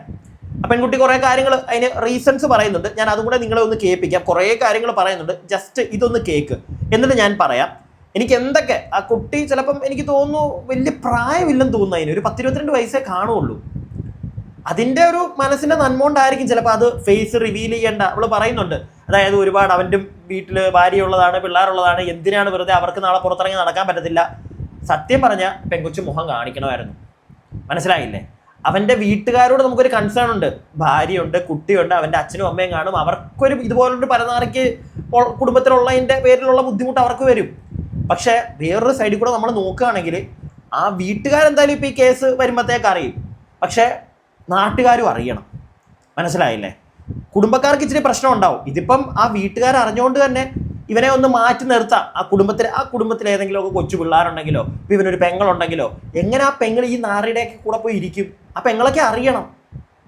ആ പെൺകുട്ടി കുറേ കാര്യങ്ങൾ അതിന് റീസൺസ് പറയുന്നുണ്ട്. ഞാൻ അതും കൂടെ നിങ്ങളെ ഒന്ന് കേൾപ്പിക്കാം. കുറേ കാര്യങ്ങൾ പറയുന്നുണ്ട്, ജസ്റ്റ് ഇതൊന്ന് കേൾക്ക്, എന്നിട്ട് ഞാൻ പറയാം എനിക്ക് എന്തൊക്കെ. ആ കുട്ടി ചിലപ്പം എനിക്ക് തോന്നുന്നു വലിയ പ്രായമില്ലെന്ന് തോന്നുന്നു, അതിന് ഒരു 10-22 വയസ്സേ കാണുള്ളൂ. അതിൻ്റെ ഒരു മനസ്സിൻ്റെ നന്മോണ്ടായിരിക്കും ചിലപ്പോൾ അത് ഫേസ് റിവീൽ ചെയ്യേണ്ട. അവൾ പറയുന്നുണ്ട്, അതായത് ഒരുപാട് അവൻ്റെ വീട്ടിൽ ഭാര്യയുള്ളതാണ്, പിള്ളേരുള്ളതാണ്, എന്തിനാണ് വെറുതെ അവർക്ക് നാളെ പുറത്തിറങ്ങി നടക്കാൻ പറ്റത്തില്ല. സത്യം പറഞ്ഞാൽ പെൺകൊച്ചു മുഖം കാണിക്കണമായിരുന്നു. മനസ്സിലായില്ലേ? അവൻ്റെ വീട്ടുകാരോട് നമുക്കൊരു കൺസേൺ ഉണ്ട്. ഭാര്യയുണ്ട്, കുട്ടിയുണ്ട്, അവൻ്റെ അച്ഛനും അമ്മയും കാണും. അവർക്കൊരു ഇതുപോലൊരു പരനാറിക്ക് കുടുംബത്തിലുള്ളതിൻ്റെ പേരിലുള്ള ബുദ്ധിമുട്ട് അവർക്ക് വരും. പക്ഷേ വേറൊരു സൈഡിൽ കൂടെ നമ്മൾ നോക്കുകയാണെങ്കിൽ ആ വീട്ടുകാരെന്തായാലും ഇപ്പോൾ ഈ കേസ് വരുമ്പോഴത്തേക്ക് അറിയും. പക്ഷേ നാട്ടുകാരും അറിയണം. മനസ്സിലായില്ലേ? കുടുംബക്കാർക്ക് ഇച്ചിരി പ്രശ്നം ഉണ്ടാവും. ഇതിപ്പം ആ വീട്ടുകാർ അറിഞ്ഞുകൊണ്ട് തന്നെ ഇവനെ ഒന്ന് മാറ്റി നിർത്താം. ആ കുടുംബത്തിൽ ഏതെങ്കിലും ഒക്കെ കൊച്ചു പിള്ളേരുണ്ടെങ്കിലോ ഇപ്പം ഇവനൊരു പെങ്ങളുണ്ടെങ്കിലോ എങ്ങനെ ആ പെങ്ങൾ ഈ നാറിയുടെയൊക്കെ കൂടെ പോയി ഇരിക്കും? ആ പെങ്ങളൊക്കെ അറിയണം.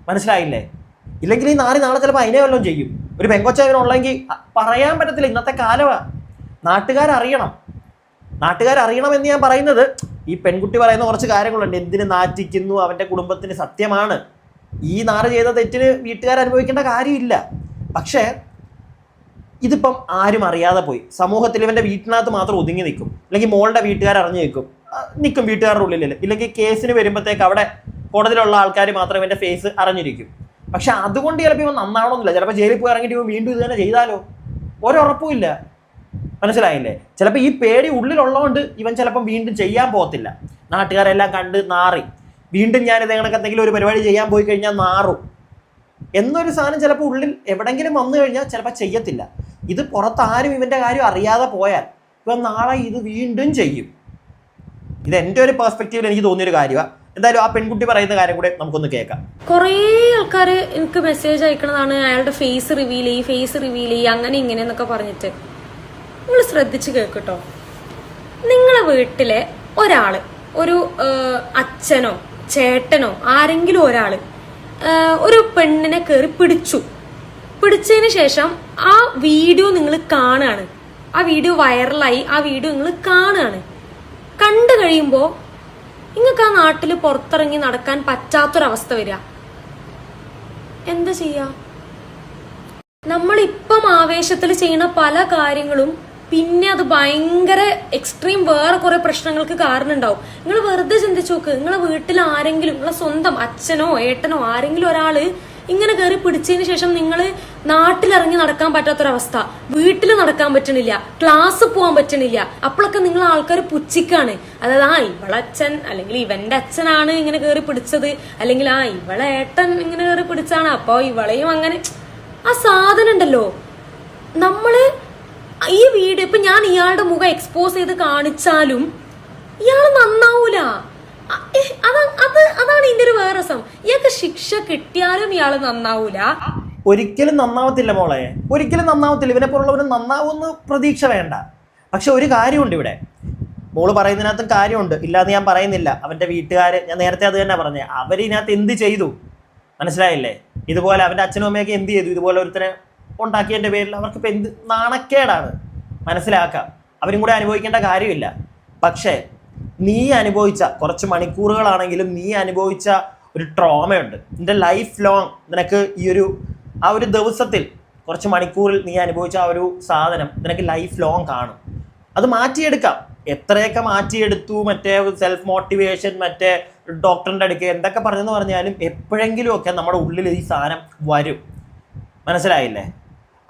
മനസ്സിലായില്ലേ? ഇല്ലെങ്കിൽ ഈ നാറി നാളെ ചിലപ്പോൾ അതിനെ വല്ലതും ചെയ്യും. ഒരു പെങ്കൊച്ച ഇവനുള്ളെങ്കിൽ പറയാൻ പറ്റത്തില്ല. ഇന്നത്തെ കാലമാണ്. നാട്ടുകാരറിയണമെന്ന് ഞാൻ പറയുന്നത്, ഈ പെൺകുട്ടി പറയുന്ന കുറച്ച് കാര്യങ്ങളുണ്ട്. എന്തിന് നാറ്റിക്കുന്നു, അവൻ്റെ കുടുംബത്തിന് സത്യമാണ്. ഈ നാറ് ചെയ്ത തെറ്റിന് വീട്ടുകാരനുഭവിക്കേണ്ട കാര്യമില്ല. പക്ഷേ ഇതിപ്പം ആരും അറിയാതെ പോയി. സമൂഹത്തിൽ ഇവൻ്റെ വീട്ടിനകത്ത് മാത്രം ഒതുങ്ങി നിൽക്കും. അല്ലെങ്കിൽ മോളുടെ വീട്ടുകാർ അറിഞ്ഞു നിൽക്കും വീട്ടുകാരുടെ ഉള്ളിൽ. ഇല്ലെങ്കിൽ കേസിന് വരുമ്പോഴത്തേക്ക് അവിടെ കോടതിയിലുള്ള ആൾക്കാർ മാത്രം ഇവൻ്റെ ഫേസ് അറിഞ്ഞിരിക്കും. പക്ഷെ അതുകൊണ്ട് ചിലപ്പോൾ ഇവൻ നന്നാവണമെന്നില്ല. ചിലപ്പോൾ ജയിലിൽ പോയി ഇറങ്ങിയിട്ട് ഇവൻ വീണ്ടും ഇത് തന്നെ ചെയ്താലോ? ഒരുറപ്പുമില്ല. മനസ്സിലായില്ലേ? ചിലപ്പോൾ ഈ പേടി ഉള്ളിലുള്ളതുകൊണ്ട് ഇവൻ ചിലപ്പം വീണ്ടും ചെയ്യാൻ പോകത്തില്ല. നാട്ടുകാരെല്ലാം കണ്ട് നാറി വീണ്ടും ഞാനിത് എന്തെങ്കിലും ഒരു പരിപാടി ചെയ്യാൻ പോയി കഴിഞ്ഞാൽ നാറും എന്നൊരു സാധനം ചിലപ്പോൾ ഉള്ളിൽ എവിടെങ്കിലും വന്നു കഴിഞ്ഞാൽ ചിലപ്പോൾ ചെയ്യത്തില്ല. ഇത് പുറത്താരും ഇവൻ്റെ കാര്യം അറിയാതെ പോയാൽ ഇവൻ നാളെ ഇത് വീണ്ടും ചെയ്യും. ഇത് എൻ്റെ ഒരു പെർസ്പെക്റ്റീവിൽ എനിക്ക് തോന്നിയൊരു കാര്യമാണ്. എന്തായാലും ആ പെൺകുട്ടി പറയുന്ന കാര്യം കൂടെ നമുക്കൊന്ന് കേൾക്കാം. കുറേ ആൾക്കാർ എനിക്ക് മെസ്സേജ് അയക്കണതാണ്, അയാളുടെ ഫേസ് റിവീൽ ചെയ്യ് അങ്ങനെ ഇങ്ങനെ എന്നൊക്കെ പറഞ്ഞിട്ട്. നിങ്ങൾ ശ്രദ്ധിച്ച് കേൾക്കട്ടോ. നിങ്ങളെ വീട്ടിലെ ഒരാള്, ഒരു അച്ഛനോ ചേട്ടനോ ആരെങ്കിലും ഒരാള് ഒരു പെണ്ണിനെ കയറി പിടിച്ചതിന് ശേഷം ആ വീഡിയോ നിങ്ങൾ കാണുകയാണ്, ആ വീഡിയോ വൈറലായി, ആ വീഡിയോ നിങ്ങൾ കാണുകയാണ്. കണ്ടു കഴിയുമ്പോ നിങ്ങൾക്ക് ആ നാട്ടില് പുറത്തിറങ്ങി നടക്കാൻ പറ്റാത്തൊരവസ്ഥ വരിക. എന്താ ചെയ്യാ? നമ്മളിപ്പം ആവേശത്തിൽ ചെയ്യുന്ന പല കാര്യങ്ങളും പിന്നെ അത് ഭയങ്കര എക്സ്ട്രീം വേറെ കുറെ പ്രശ്നങ്ങൾക്ക് കാരണം ഉണ്ടാവും. നിങ്ങൾ വെറുതെ ചിന്തിച്ചു നോക്ക്, നിങ്ങളെ വീട്ടിൽ ആരെങ്കിലും, നിങ്ങളെ സ്വന്തം അച്ഛനോ ഏട്ടനോ ആരെങ്കിലും ഒരാള് ഇങ്ങനെ കയറി പിടിച്ചതിന് ശേഷം നിങ്ങൾ നാട്ടിലിറങ്ങി നടക്കാൻ പറ്റാത്തൊരവസ്ഥ, വീട്ടിൽ നടക്കാൻ പറ്റണില്ല, ക്ലാസ് പോകാൻ പറ്റണില്ല. അപ്പോഴൊക്കെ നിങ്ങൾ ആൾക്കാർ പുച്ഛിക്കാണ്. അതായത് ഇവളച്ഛൻ അല്ലെങ്കിൽ ഇവന്റെ അച്ഛനാണ് ഇങ്ങനെ കയറി പിടിച്ചത്, അല്ലെങ്കിൽ ഇവളെ ഏട്ടൻ ഇങ്ങനെ കയറി പിടിച്ചാണ്, അപ്പൊ ഇവളെയും അങ്ങനെ. ആ സാധനം ഉണ്ടല്ലോ, നമ്മള് ഈ വീഡിയോ ഇപ്പൊ ഞാൻ ഇയാളുടെ മുഖം എക്സ്പോസ് ചെയ്ത് കാണിച്ചാലും ഇയാള് നന്നാവൂല. അതാണ് ഇതിന്റെ ഒരു വേറെ രസം. ഇയാൾക്ക് ശിക്ഷ കിട്ടിയാലും ഇയാള് നന്നാവൂല. ഒരിക്കലും നന്നാവത്തില്ല മോളെ, ഒരിക്കലും നന്നാവത്തില്ല. ഇവനെ പോലുള്ളവന് നന്നാവുമെന്ന് പ്രതീക്ഷ വേണ്ട. പക്ഷെ ഒരു കാര്യമുണ്ട് ഇവിടെ, മോള് പറയുന്നതിനകത്ത് കാര്യമുണ്ട്, ഇല്ലാന്ന് ഞാൻ പറയുന്നില്ല. അവന്റെ വീട്ടുകാര്, ഞാൻ നേരത്തെ അത് തന്നെ പറഞ്ഞേ, അവരിതിനകത്ത് എന്ത് ചെയ്തു മനസ്സിലായില്ലേ? ഇതുപോലെ അവന്റെ അച്ഛനും അമ്മയൊക്കെ എന്ത് ചെയ്തു? ഇതുപോലെ ഒരുത്തനെ ഉണ്ടാക്കിയതിന്റെ പേരിൽ അവർക്കിപ്പോൾ എന്ത് നാണക്കേടാണ്. മനസ്സിലാക്കാം, അവരും കൂടെ അനുഭവിക്കേണ്ട കാര്യമില്ല. പക്ഷേ നീ അനുഭവിച്ച കുറച്ച് മണിക്കൂറുകളാണെങ്കിലും നീ അനുഭവിച്ച ഒരു ട്രോമയുണ്ട്. നിന്റെ ലൈഫ് ലോങ് നിനക്ക് ആ ഒരു ദിവസത്തിൽ കുറച്ച് മണിക്കൂറിൽ നീ അനുഭവിച്ച ആ ഒരു സാധനം നിനക്ക് ലൈഫ് ലോങ് കാണും. അത് മാറ്റിയെടുക്കാം. എത്രയൊക്കെ മാറ്റിയെടുത്തു, മറ്റേ സെൽഫ് മോട്ടിവേഷൻ, മറ്റേ ഡോക്ടറിൻ്റെ അടുക്ക് എന്തൊക്കെ പറഞ്ഞെന്ന് പറഞ്ഞാലും എപ്പോഴെങ്കിലും ഒക്കെ നമ്മുടെ ഉള്ളിൽ ഈ സാധനം വരും. മനസ്സിലായില്ലേ?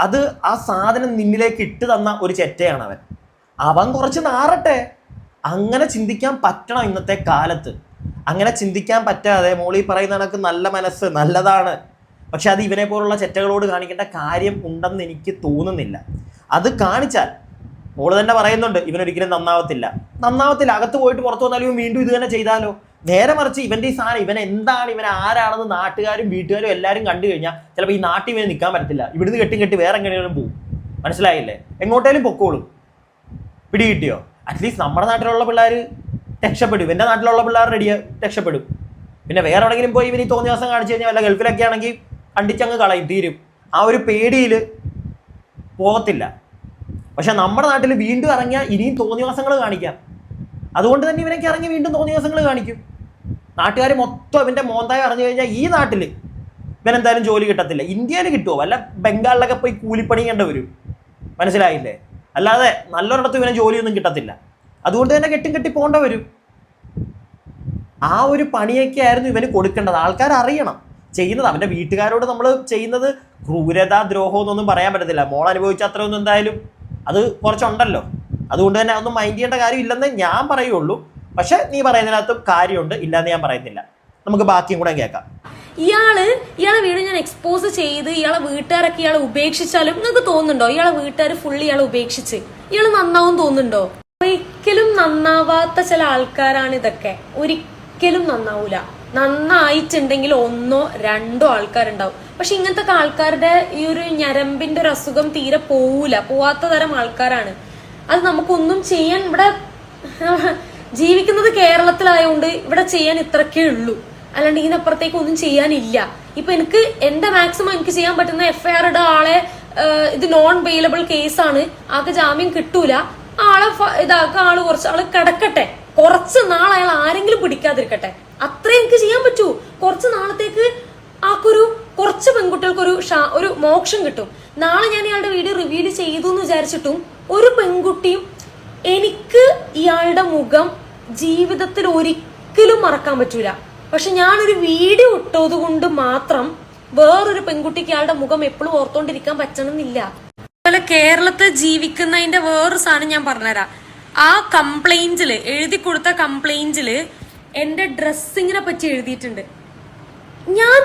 അത് ആ സാധനം നിന്നിലേക്ക് ഇട്ട് തന്ന ഒരു ചെറ്റയാണ് അവൻ കുറച്ച് നാറട്ടെ. അങ്ങനെ ചിന്തിക്കാൻ പറ്റണം ഇന്നത്തെ കാലത്ത്. അങ്ങനെ ചിന്തിക്കാൻ പറ്റാതെ മോളി പറയുന്ന കണക്ക് നല്ല മനസ്സ് നല്ലതാണ്, പക്ഷെ അത് ഇവനെ പോലുള്ള ചെറ്റകളോട് കാണിക്കേണ്ട കാര്യം ഉണ്ടെന്ന് എനിക്ക് തോന്നുന്നില്ല. അത് കാണിച്ചാൽ മോള് തന്നെ പറയുന്നുണ്ട് ഇവനൊരിക്കലും നന്നാവത്തില്ല. അകത്ത് പോയിട്ട് പുറത്തു വന്നാലും വീണ്ടും ഇത് തന്നെ ചെയ്താലോ? നേരെ മറിച്ച് ഇവന്റെ ഈ സാധനം, ഇവൻ എന്താണ്, ഇവൻ ആരാണെന്ന് നാട്ടുകാരും വീട്ടുകാരും എല്ലാവരും കണ്ടു കഴിഞ്ഞാൽ ചിലപ്പോൾ ഈ നാട്ടിൽ ഇവന് നിൽക്കാൻ പറ്റത്തില്ല. ഇവിടുന്ന് കെട്ടി വേറെ എങ്ങനെയും പോകും. മനസ്സിലായില്ലേ? എങ്ങോട്ടേലും പൊക്കോളും. പിടികിട്ടിയോ? അറ്റ്ലീസ്റ്റ് നമ്മുടെ നാട്ടിലുള്ള പിള്ളേർ രക്ഷപ്പെടും, ഇവൻ്റെ നാട്ടിലുള്ള പിള്ളേർ രക്ഷപ്പെടും. പിന്നെ വേറെ എവിടെയെങ്കിലും പോയി ഇവന് തോന്നിയ ദിവസം കാണിച്ചു കഴിഞ്ഞാൽ വല്ല ഗൾഫിലൊക്കെ ആണെങ്കിൽ കണ്ടിച്ചങ്ങ് കളയും, തീരും. ആ ഒരു പേടിയിൽ പോകത്തില്ല. പക്ഷെ നമ്മുടെ നാട്ടിൽ വീണ്ടും ഇറങ്ങിയാൽ ഇനിയും തോന്നിയ ദിവസങ്ങൾ കാണിക്കാം. അതുകൊണ്ട് തന്നെ ഇവനൊക്കെ ഇറങ്ങി വീണ്ടും തോന്നിയ ദിവസങ്ങൾ കാണിക്കും. നാട്ടുകാർ മൊത്തം ഇവൻ്റെ മോന്തായി അറിഞ്ഞു കഴിഞ്ഞാൽ ഈ നാട്ടിൽ ഇവനെന്തായാലും ജോലി കിട്ടത്തില്ല. ഇന്ത്യയിൽ കിട്ടുമോ? വല്ല ബംഗാളിലൊക്കെ പോയി കൂലിപ്പണി ചെയ്യേണ്ടി വരും. മനസ്സിലായില്ലേ? അല്ലാതെ നല്ലൊരിടത്തും ഇവനെ ജോലിയൊന്നും കിട്ടത്തില്ല. അതുകൊണ്ട് തന്നെ കെട്ടി പോകേണ്ട വരും. ആ ഒരു പണിയൊക്കെ ആയിരുന്നു ഇവന് കൊടുക്കേണ്ടത്. ആൾക്കാർ അറിയണം ചെയ്യുന്നത്. അവൻ്റെ വീട്ടുകാരോട് നമ്മൾ ചെയ്യുന്നത് ക്രൂരത, ദ്രോഹം എന്നൊന്നും പറയാൻ പറ്റത്തില്ല. മോൾ അനുഭവിച്ച അത്രയൊന്നും എന്തായാലും അത് കുറച്ചുണ്ടല്ലോ. അതുകൊണ്ട് തന്നെ അതൊന്നും മൈൻഡ് ചെയ്യേണ്ട കാര്യം ഇല്ലെന്ന് ഞാൻ പറയുള്ളൂ. പക്ഷെ നീ പറയുന്നതിനകത്തും കാര്യമുണ്ട്, ഇല്ലാന്ന് ഞാൻ പറയുന്നില്ല. നമുക്ക് ബാക്കിയും കൂടെ കേൾക്കാം. ഇയാളെ വീട് ഞാൻ എക്സ്പോസ് ചെയ്ത് ഇയാളെ വീട്ടുകാരൊക്കെ ഇയാളെ ഉപേക്ഷിച്ചാലും നിങ്ങൾക്ക് തോന്നുന്നുണ്ടോ ഇയാളെ വീട്ടുകാർ ഫുള്ളി ഇയാളെ ഉപേക്ഷിച്ച് ഇയാള് നന്നാവും തോന്നുന്നുണ്ടോ? ഒരിക്കലും നന്നാവാത്ത ചില ആൾക്കാരാണ് ഇതൊക്കെ. ഒരിക്കലും നന്നാവൂല. നന്നായിട്ടുണ്ടെങ്കിൽ 1 or 2 ആൾക്കാരുണ്ടാവും. പക്ഷെ ഇങ്ങനത്തെ ആൾക്കാരുടെ ഈ ഒരു ഞരമ്പിന്റെ ഒരു അസുഖം തീരെ പോവാത്ത തരം ആൾക്കാരാണ്. അത് നമുക്കൊന്നും ചെയ്യാൻ, ഇവിടെ ജീവിക്കുന്നത് കേരളത്തിലായതുകൊണ്ട് ഇവിടെ ചെയ്യാൻ ഇത്രക്കേ ഉള്ളൂ. അല്ലാണ്ട് ഇതിനപ്പുറത്തേക്ക് ഒന്നും ചെയ്യാനില്ല. ഇപ്പൊ എനിക്ക് എന്റെ മാക്സിമം എനിക്ക് ചെയ്യാൻ പറ്റുന്ന FIR ഇട ആളെ, ഇത് നോൺ ബെയിലബിൾ കേസാണ്, ആൾക്ക് ജാമ്യം കിട്ടൂല, ആളെ ഇതാക്കുക, കുറച്ചാള് കിടക്കട്ടെ, കുറച്ച് നാൾ അയാൾ ആരെങ്കിലും പിടിക്കാതിരിക്കട്ടെ, അത്രേ എനിക്ക് ചെയ്യാൻ പറ്റൂ. കുറച്ച് നാളത്തേക്ക് കുറച്ച് പെൺകുട്ടികൾക്ക് ഒരു മോക്ഷം കിട്ടും. നാളെ ഞാൻ ഇയാളുടെ വീഡിയോ റിവീൽ ചെയ്തു എന്ന് വിചാരിച്ചിട്ടും ഒരു പെൺകുട്ടിയും എനിക്ക് ഇയാളുടെ മുഖം ജീവിതത്തിൽ ഒരിക്കലും മറക്കാൻ പറ്റൂല. പക്ഷെ ഞാനൊരു വീഡിയോ ഇട്ടത് കൊണ്ട് മാത്രം വേറൊരു പെൺകുട്ടിക്ക് ഇയാളുടെ മുഖം എപ്പോഴും ഓർത്തോണ്ടിരിക്കാൻ പറ്റണമെന്നില്ല. അതുപോലെ കേരളത്തിൽ ജീവിക്കുന്നതിന്റെ വേറൊരു സാധനം ഞാൻ പറഞ്ഞുതരാം. ആ കംപ്ലൈന്റില് എഴുതി കൊടുത്ത കംപ്ലൈന്റില് എന്റെ ഡ്രസ്സിങ്ങിനെ പറ്റി എഴുതിയിട്ടുണ്ട്. ഞാൻ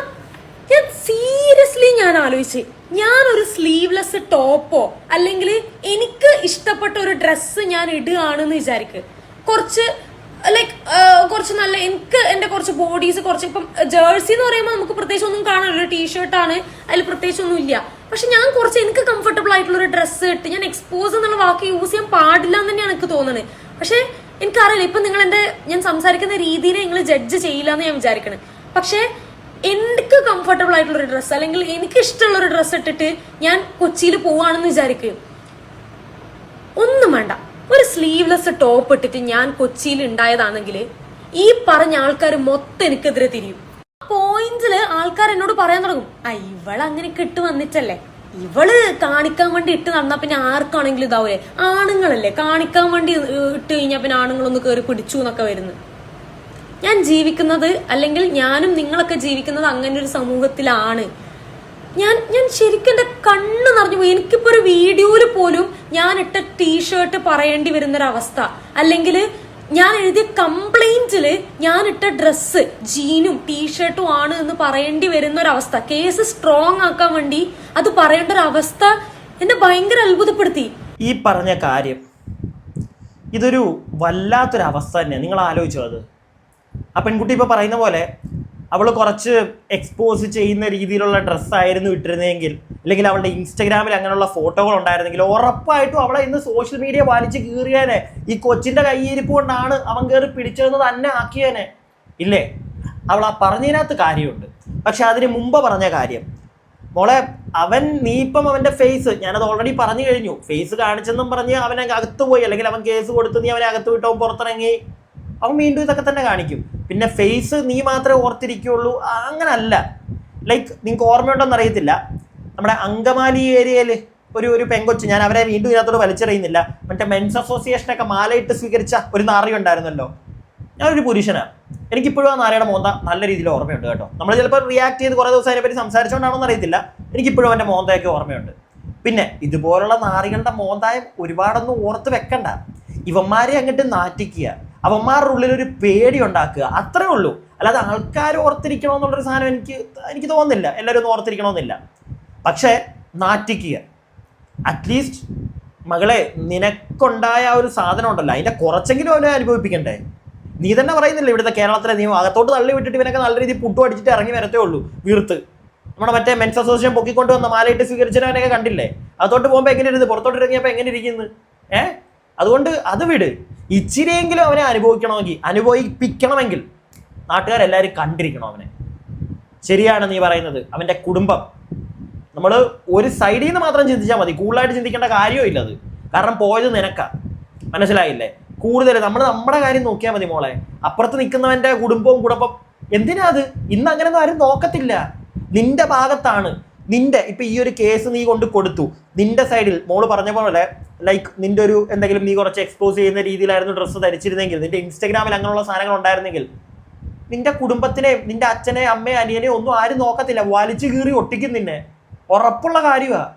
സീരിയസ്ലി ഞാൻ ആലോചിച്ച്, ഞാനൊരു സ്ലീവ്ലെസ് ടോപ്പോ അല്ലെങ്കിൽ എനിക്ക് ഇഷ്ടപ്പെട്ട ഒരു ഡ്രസ്സ് ഞാൻ ഇടുകയാണെന്ന് വിചാരിക്ക്, കുറച്ച് ലൈക്ക് കുറച്ച് നല്ല എനിക്ക് എന്റെ കുറച്ച് ബോഡീസ് കുറച്ച് ഇപ്പം ജേഴ്സി എന്ന് പറയുമ്പോൾ നമുക്ക് പ്രത്യേകിച്ച് ഒന്നും കാണാനല്ലോ, ടീഷർട്ടാണ്, അതിൽ പ്രത്യേകിച്ച് ഒന്നും ഇല്ല. പക്ഷെ ഞാൻ കുറച്ച് എനിക്ക് കംഫർട്ടബിൾ ആയിട്ടുള്ള ഒരു ഡ്രസ്സ് ഇട്ട് ഞാൻ എക്സ്പോസ് എന്നുള്ള വാക്ക് യൂസ് ചെയ്യാൻ പാടില്ല എന്ന് തന്നെയാണ് എനിക്ക് തോന്നുന്നത്. പക്ഷെ എനിക്കറിയില്ല, ഇപ്പൊ നിങ്ങൾ ഞാൻ സംസാരിക്കുന്ന രീതിയെ നിങ്ങൾ ജഡ്ജ് ചെയ്യില്ല എന്ന് ഞാൻ വിചാരിക്കണം. പക്ഷെ എനിക്ക് കംഫർട്ടബിൾ ആയിട്ടുള്ള ഒരു ഡ്രസ്സ് അല്ലെങ്കിൽ എനിക്ക് ഇഷ്ടമുള്ള ഒരു ഡ്രസ്സ് ഇട്ടിട്ട് ഞാൻ കൊച്ചിയിൽ പോവാണെന്ന് വിചാരിക്കും, ഒന്നും വേണ്ട, ഒരു സ്ലീവ്ലെസ് ടോപ്പ് ഇട്ടിട്ട് ഞാൻ കൊച്ചിയിൽ ഉണ്ടായതാണെങ്കിൽ ഈ പറഞ്ഞ ആൾക്കാർ മൊത്തം എനിക്കെതിരെ തിരിയും. പോയിന്റില് ആൾക്കാർ എന്നോട് പറയാൻ തുടങ്ങും, ഇവള് അങ്ങനെയൊക്കെ ഇട്ട് വന്നിട്ടല്ലേ, ഇവള് കാണിക്കാൻ വേണ്ടി ഇട്ട് നടന്നാ പിന്നെ ആർക്കാണെങ്കിലും ഇതാവൂലേ, ആണുങ്ങളല്ലേ കാണിക്കാൻ വേണ്ടി ഇട്ട് കഴിഞ്ഞാൽ പിന്നെ ആണുങ്ങളൊന്ന് കയറി പിടിച്ചു എന്നൊക്കെ വരുന്നു. ഞാൻ ജീവിക്കുന്നത് അല്ലെങ്കിൽ ഞാനും നിങ്ങളൊക്കെ ജീവിക്കുന്നത് അങ്ങനെ ഒരു സമൂഹത്തിലാണ്. ഞാൻ ശരിക്കും എന്റെ കണ്ണ് നിറഞ്ഞു പോയി. എനിക്കിപ്പോ ഒരു വീഡിയോയിൽ പോലും ഞാൻ ഇട്ട ടീഷർട്ട് പറയേണ്ടി വരുന്നൊരവസ്ഥ, അല്ലെങ്കിൽ ഞാൻ എഴുതിയ കംപ്ലൈന്റില് ഞാൻ ഇട്ട ഡ്രസ്സ് ജീനും ടീഷർട്ടും ആണ് എന്ന് പറയേണ്ടി വരുന്ന ഒരവസ്ഥ, കേസ് സ്ട്രോങ് ആക്കാൻ വേണ്ടി അത് പറയേണ്ട ഒരു അവസ്ഥ എന്നെ ഭയങ്കര അത്ഭുതപ്പെടുത്തി. ഈ പറഞ്ഞ കാര്യം ഇതൊരു വല്ലാത്തൊരവസ്ഥ തന്നെ. നിങ്ങൾ ആലോചിച്ചോ? അത് ആ പെൺകുട്ടി ഇപ്പൊ പറയുന്ന പോലെ അവൾ കുറച്ച് എക്സ്പോസ് ചെയ്യുന്ന രീതിയിലുള്ള ഡ്രസ്സായിരുന്നു ഇട്ടിരുന്നെങ്കിൽ, അല്ലെങ്കിൽ അവളുടെ ഇൻസ്റ്റഗ്രാമിൽ അങ്ങനെയുള്ള ഫോട്ടോകൾ ഉണ്ടായിരുന്നെങ്കിൽ ഉറപ്പായിട്ടും അവളെ ഇന്ന് സോഷ്യൽ മീഡിയ വലിച്ച് കീറിയാനെ. ഈ കൊച്ചിന്റെ കയ്യിരിപ്പ് കൊണ്ടാണ് അവൻ കയറി പിടിച്ചതെന്ന് തന്നെ ആക്കിയേനെ, ഇല്ലേ? അവൾ ആ പറഞ്ഞതിനകത്ത് കാര്യമുണ്ട്. പക്ഷെ അതിന് മുമ്പ് പറഞ്ഞ കാര്യം, മോളെ, നീ ഇപ്പം അവന്റെ ഫേസ്, ഞാനത് ഓൾറെഡി പറഞ്ഞു കഴിഞ്ഞു, ഫേസ് കാണിച്ചെന്നും പറഞ്ഞ് അവനെ അകത്ത് പോയി, അല്ലെങ്കിൽ അവൻ കേസ് കൊടുത്ത് നീ അവനെ അകത്ത് വിട്ടവൻ പുറത്തിറങ്ങി, അവൻ വീണ്ടും ഇതൊക്കെ തന്നെ കാണിക്കും. പിന്നെ ഫേസ് നീ മാത്രമേ ഓർത്തിരിക്കുള്ളൂ, അങ്ങനല്ല. ലൈക്ക് നിങ്ങൾക്ക് ഓർമ്മയുണ്ടോന്ന് അറിയത്തില്ല, നമ്മുടെ അങ്കമാലി ഏരിയയിൽ ഒരു പെങ്കൊച്ച്, ഞാൻ അവരെ വീണ്ടും ഇതിനകത്തോട് വലിച്ചെറിയുന്നില്ല, മറ്റേ മെൻസ് അസോസിയേഷനൊക്കെ മാലയിട്ട് സ്വീകരിച്ച ഒരു നാറി ഉണ്ടായിരുന്നല്ലോ. ഞാനൊരു പുരുഷനാണ്, എനിക്കിപ്പോഴും ആ നാരയുടെ മോന്ത നല്ല രീതിയിൽ ഓർമ്മയുണ്ട് കേട്ടോ. നമ്മൾ ചിലപ്പോൾ റിയാക്ട് ചെയ്ത് കുറേ ദിവസം അതിനെപ്പറ്റി സംസാരിച്ചുകൊണ്ടാണോന്ന് അറിയത്തില്ല, എനിക്കിപ്പോഴും അവൻ്റെ മോന്തയൊക്കെ ഓർമ്മയുണ്ട്. പിന്നെ ഇതുപോലുള്ള നാറികളുടെ മോന്തായം ഒരുപാടൊന്നും ഓർത്ത് വെക്കണ്ട, ഇവന്മാരെ അങ്ങോട്ട് നാറ്റിക്കുക, അവന്മാരുടെ ഉള്ളിലൊരു പേടി ഉണ്ടാക്കുക, അത്രേ ഉള്ളൂ. അല്ലാതെ ആൾക്കാർ ഓർത്തിരിക്കണമെന്നുള്ളൊരു സാധനം എനിക്ക് തോന്നുന്നില്ല, എല്ലാവരും ഒന്നും ഓർത്തിരിക്കണമെന്നില്ല. പക്ഷേ നാറ്റിക്കുക, അറ്റ്ലീസ്റ്റ് മകളെ നിനക്കുണ്ടായ ഒരു സാധനം ഉണ്ടല്ലോ, അതിൻ്റെ കുറച്ചെങ്കിലും അവനെ അനുഭവിപ്പിക്കണ്ടേ? നീ തന്നെ പറയുന്നില്ല ഇവിടുത്തെ കേരളത്തിലെ നിയമം, അകത്തോട്ട് തള്ളി വിട്ടിട്ട് ഇവനൊക്കെ നല്ല രീതിയിൽ പുട്ടു അടിച്ചിട്ട് ഇറങ്ങി വരത്തേ ഉള്ളൂ വീർത്ത്. നമ്മുടെ മറ്റേ മെൻസ് അസോസിയേഷൻ പൊക്കിക്കൊണ്ട് വന്ന മാലയിട്ട് സ്വീകരിച്ചവനൊക്കെ കണ്ടില്ലേ? അകത്തോട്ട് പോകുമ്പോൾ എങ്ങനെ ഇരുന്ന്, പുറത്തോട്ട് ഇറങ്ങിയപ്പോൾ എങ്ങനെ ഇരിക്കുന്നു? അതുകൊണ്ട് അത് വിട്. ഇച്ചിരിയെങ്കിലും അവനെ അനുഭവിപ്പിക്കണമെങ്കിൽ നാട്ടുകാരെല്ലാവരും കണ്ടിരിക്കണം അവനെ. ശരിയാണ് നീ പറയുന്നത്, അവൻ്റെ കുടുംബം നമ്മൾ ഒരു സൈഡിൽ നിന്ന് മാത്രം ചിന്തിച്ചാൽ മതി, കൂടുതലായിട്ട് ചിന്തിക്കേണ്ട കാര്യമില്ല അത്. കാരണം പോയത് നിനക്കാ, മനസ്സിലായില്ലേ? കൂടുതൽ നമ്മുടെ കാര്യം നോക്കിയാൽ മതി മോളെ. അപ്പുറത്ത് നിൽക്കുന്നവൻ്റെ കുടുംബം എന്തിനാ അത്? ഇന്ന് അങ്ങനെയൊന്നും ആരും നോക്കത്തില്ല. നിന്റെ ഭാഗത്താണ്, നിന്റെ ഇപ്പം ഈ ഒരു കേസ് നീ കൊണ്ട് കൊടുത്തു, നിന്റെ സൈഡിൽ മോള് പറഞ്ഞ പോലെ ലൈക്ക് നിന്റെ ഒരു എന്തെങ്കിലും നീ കുറച്ച് എക്സ്പോസ് ചെയ്യുന്ന രീതിയിലായിരുന്നു ഡ്രസ്സ് ധരിച്ചിരുന്നെങ്കിൽ, നിന്റെ ഇൻസ്റ്റഗ്രാമിൽ അങ്ങനെയുള്ള സാധനങ്ങൾ ഉണ്ടായിരുന്നെങ്കിൽ, നിന്റെ കുടുംബത്തിനെ, നിന്റെ അച്ഛനെ, അമ്മയെ, അനിയനെ ഒന്നും ആരും നോക്കത്തില്ല, വലിച്ചു കീറി ഒട്ടിക്കും നിന്നെ, ഉറപ്പുള്ള കാര്യമാണ്.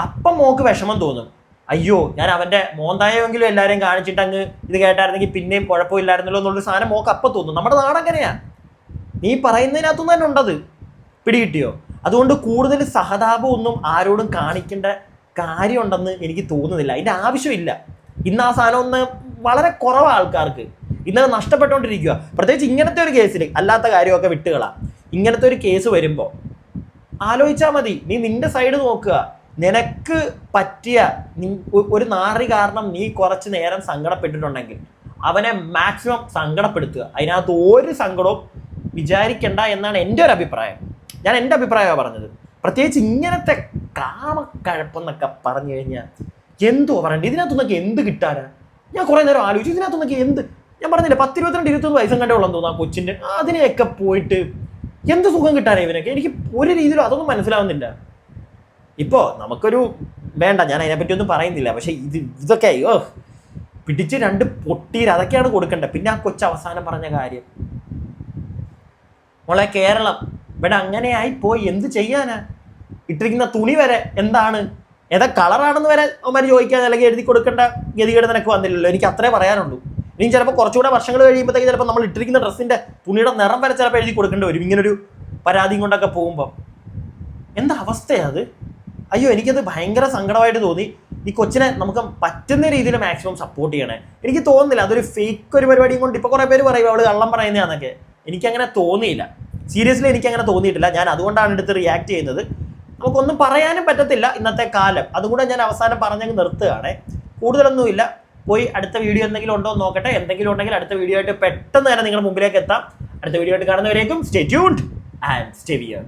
അപ്പം മോക്ക് വിഷമം തോന്നും, അയ്യോ ഞാൻ അവൻ്റെ മോന്തായെങ്കിലും എല്ലാവരെയും കാണിച്ചിട്ട് അങ്ങ് ഇത് കേട്ടായിരുന്നെങ്കിൽ പിന്നെയും കുഴപ്പമില്ലായിരുന്നല്ലോ എന്നുള്ളൊരു സാധനം മോക്ക് അപ്പം തോന്നും. നമ്മുടെ നാടെങ്ങനെയാ, നീ പറയുന്നതിനകത്തുനിന്ന് തന്നെ ഉണ്ടത്, പിടികിട്ടിയോ? അതുകൊണ്ട് കൂടുതൽ സഹതാപമൊന്നും ആരോടും കാണിക്കേണ്ട കാര്യമുണ്ടെന്ന് എനിക്ക് തോന്നുന്നില്ല, അതിൻ്റെ ആവശ്യമില്ല. ഇന്ന് ആ സാധനം ഒന്ന് വളരെ കുറവാണ് ആൾക്കാർക്ക്, ഇന്നത് നഷ്ടപ്പെട്ടുകൊണ്ടിരിക്കുക. പ്രത്യേകിച്ച് ഇങ്ങനത്തെ ഒരു കേസിൽ, അല്ലാത്ത കാര്യമൊക്കെ വിട്ടുകളാം. ഇങ്ങനത്തെ ഒരു കേസ് വരുമ്പോൾ ആലോചിച്ചാൽ മതി, നീ നിന്റെ സൈഡ് നോക്കുക. നിനക്ക് പറ്റിയ ഒരു നാറി കാരണം നീ കുറച്ച് നേരം സങ്കടപ്പെട്ടിട്ടുണ്ടെങ്കിൽ അവനെ മാക്സിമം സങ്കടപ്പെടുത്തുക, അതിനകത്ത് ഒരു സങ്കടവും വിചാരിക്കണ്ട എന്നാണ് എൻ്റെ ഒരു അഭിപ്രായം. ഞാൻ എൻ്റെ അഭിപ്രായമാണ് പറഞ്ഞത്. പ്രത്യേകിച്ച് ഇങ്ങനത്തെ കാമക്കഴപ്പെന്നൊക്കെ പറഞ്ഞു കഴിഞ്ഞാൽ എന്തോ പറയണ്ടേ, ഇതിനകത്തുനിന്നൊക്കെ എന്ത് കിട്ടാനാ? ഞാൻ കുറേ നേരം ആലോചിച്ചു, ഇതിനകത്തുനിന്നൊക്കെ എന്ത്, ഞാൻ പറഞ്ഞില്ല 10, 22, 23 വയസ്സും കണ്ടേ ഉള്ളെന്ന് തോന്നുന്നു ആ കൊച്ചിൻ്റെ. അതിനെയൊക്കെ പോയിട്ട് എന്ത് സുഖം കിട്ടാനാ ഇവനൊക്കെ? എനിക്ക് ഒരു രീതിയിലും അതൊന്നും മനസ്സിലാവുന്നില്ല. ഇപ്പോൾ നമുക്കൊരു വേണ്ട, ഞാൻ അതിനെപ്പറ്റി ഒന്നും പറയുന്നില്ല, പക്ഷേ ഇതൊക്കെ പിടിച്ച് 2 പൊട്ടീര് അതൊക്കെയാണ് കൊടുക്കേണ്ടത്. പിന്നെ ആ കൊച്ചു അവസാനം പറഞ്ഞ കാര്യം, മോളെ കേരളം ഇവിടെ അങ്ങനെയായി പോയി, എന്ത് ചെയ്യാനാ? ഇട്ടിരിക്കുന്ന തുണി വരെ എന്താണ്, ഏതാ കളറാണെന്ന് വരെ അവന്മാർ ചോദിക്കാതെ അല്ലെങ്കിൽ എഴുതി കൊടുക്കേണ്ട ഗതികേട് നിനക്ക് വന്നില്ലല്ലോ. എനിക്ക് അത്രേ പറയാനുള്ളൂ. ഇനിയും ചിലപ്പോൾ കുറച്ചുകൂടെ വർഷങ്ങൾ കഴിയുമ്പോഴത്തേക്ക് ചിലപ്പോൾ നമ്മൾ ഇട്ടിരിക്കുന്ന ഡ്രസ്സിൻ്റെ തുണിയുടെ നിറം വരെ ചിലപ്പോൾ എഴുതി കൊടുക്കേണ്ടി വരും, ഇങ്ങനൊരു പരാതിയും കൊണ്ടൊക്കെ പോകുമ്പോൾ. എന്താ അവസ്ഥയാണ് അത്? അയ്യോ, എനിക്കത് ഭയങ്കര സങ്കടമായിട്ട് തോന്നി. ഈ കൊച്ചിനെ നമുക്ക് പറ്റുന്ന രീതിയിൽ മാക്സിമം സപ്പോർട്ട് ചെയ്യണേ. എനിക്ക് തോന്നുന്നില്ല അതൊരു ഫേക്ക് ഒരു പരിപാടിയും കൊണ്ട് ഇപ്പോൾ കുറേ പേര് പറയും അവള് കള്ളം പറയുന്നതാണെന്നൊക്കെ. എനിക്കങ്ങനെ തോന്നിയില്ല, സീരിയസ്ലി എനിക്കങ്ങനെ തോന്നിയിട്ടില്ല. ഞാൻ അതുകൊണ്ടാണ് എടുത്ത് റിയാക്ട് ചെയ്യുന്നത്. നമുക്കൊന്നും പറയാനും പറ്റത്തില്ല ഇന്നത്തെ കാലം. അതുകൂടെ ഞാൻ അവസാനം പറഞ്ഞങ്ങ് നിർത്തുകയാണ്. കൂടുതലൊന്നുമില്ല. പോയി അടുത്ത വീഡിയോ എന്തെങ്കിലും ഉണ്ടോ എന്ന് നോക്കട്ടെ. എന്തെങ്കിലും ഉണ്ടെങ്കിൽ അടുത്ത വീഡിയോ ആയിട്ട് പെട്ടെന്ന് തന്നെ നിങ്ങളുടെ മുമ്പിലേക്ക് എത്താം. അടുത്ത വീഡിയോ ആയിട്ട് കാണുന്നവരേക്കും stay tuned and stay wear.